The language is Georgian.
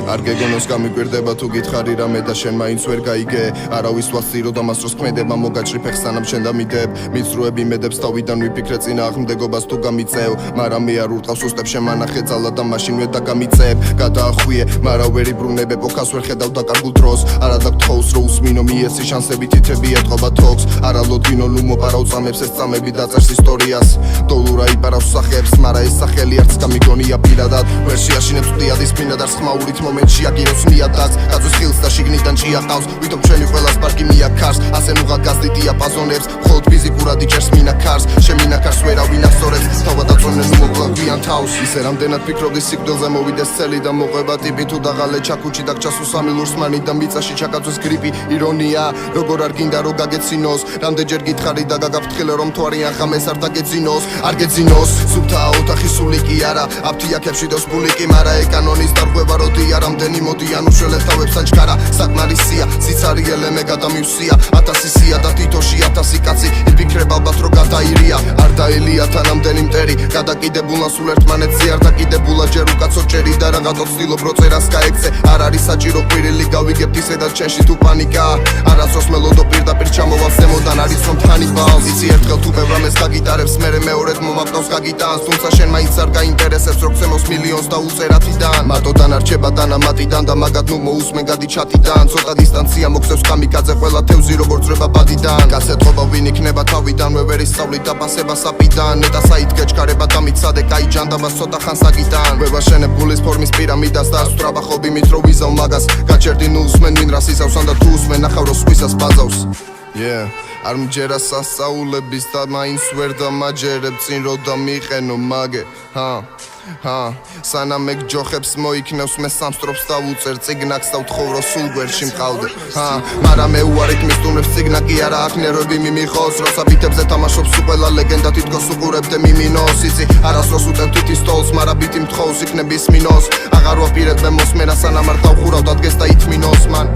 არ გეგონოს გამიკვირდება თუ გითხარი რამე და შენ მაინც ვერ გაიგე არავის ვასწირო და მას დროს ქმედება მოგაჭრი ფეხს სანამ შენ დამიდებ მიწრუები მედებს თავიდან ვიფიქრე წინააღმდეგობას თუ გამიწევ მაგრამ მე არ ურტყავს უსტებ შემანახე ძალა და მაშინვე დაგამიწებ გადაახვიე მაგრამ ვერ იბრუნებ ეპოქას ვერ ხედავ დაკარგულ დროს არა დაგთხოვს რო უსმინო მიეცი შანსები თითები ეთყობა თოქს არა ლოდინო ნუ მოპარავ წამებს ეს წამები დაწერს ისტორიას დოლურა იპარავს სახეებს მაგრამ ეს სახელი არც გამიგონია პირადად ვერ შეაშინებს ყდიადის ფინადარს ხმაურით მომენტში აგიროს ნიადაც კაცის ხილს და შიგნიდან ჭიაყავს ვითომ ჩვენი ყველას პარკი მიაქარს ასე ნუღა გაზდი დიაპაზონებს მხოლოდ ფიზიკურად იჭერს მინაქარს შემინაქარს ვერავინ ასწორებს თავადაწონენ უმოკლავიან თავს ისე რამდენად ფიქრობდი სიკვდილზე მოვიდეს წელი და მოყვება ტიპი თუ დაღალე ჩაქუჩი და გჭასოს სამილურს მანი და მიწაში ჩაკაცოს გრიპი ირონია როგორ არ გინდა რომ გაგეცინოს რამდენჯერ გითხარი და გაგაფრთხილე რომ თვარიან ხამეს არ დაგეძინოს არ გეძინოს სუფთაა ოთახი სული კი არა აფთიაქებში დოს გული კი მარა ეკანონის დარღვევა როდია რამდენი მოდიან უშველეთ თავებსა ჩქარა საკმარისია სიცარიელე მე გადამივსია 1000 სია და თითოში 1000 კაცი იფიქრებ ალბათ რომ გადაირია არ დაელია თანამდენი მტერი გადაკიდებულა სულ ერთმანეთზე არ დაკიდებულა ჯერ უკაცო ჭერი და რაღაცო ცდილობ რო წერას გაექცე არ არის საჭირო ყვირილი გავიგებთ ისედაც ჩენში თუ პანიკა არასდროს მელოდო პირდაპირ ჩამოვალ ზემოდან არის რომ თანიბალს იცი ერთხელ თუ ბევრამეს გაგიტარებს მერე მეორედ მომაყავს გაგიტანს თუმცა შენ მაინც არ გაინტერესებს რო გცემოს მილიონს და უწერათიდან მარტოდან არჩება დანამატიდან და მაგათ ნუ მოусმენ გადი ჩატიდან ცოტა დისტანცია მოქცევს კამიკაძე ყველა თევზი როგორ ძრება ბადიდან გასეთყობა ვინ იქნება თავიდანვე ვერ ისწავლით დაფასება საპიდან ნეტა საითქე ჩქარება დამიცადე კაი ჯანდაბას ცოტა ხანს აგიდან ვევაშენებ გულის ფორმის პირამიდას და სწრაფა ხობი მით რო ვიზავ მაგას გაჩერდი ნუ უსმენ ვინ რას ისავს ან და თუ უსმენ ნახავ რო სხვისას ბაზავს არ მჯერა სასწაულების და მაინც ვერ დამაჯერებ წინ რო დამიყენო მაგე სანამ ეგ ჯოხებს მოიქნევს მე სამსტროფს დავუწერ წიგნაკს და ვთხოვრო სულ გვერდში მყავდე მაგრამ მე უარით მისტუნებს წიგნა კი არა აქ ნერვები მიმიხოს როცა ბიტებზე თამაშობს უყველა ლეგენდა თითქოს უყურებდე მიმინოს იცი არასდროს უტევ თვითის სტოლს მაგრამ ბიტი მთხოვს იქნებ ისმინოს აღარ ვაპირებ მე მოსმენა სანამ არ დავხურავ დადგეს და ითმინოს მან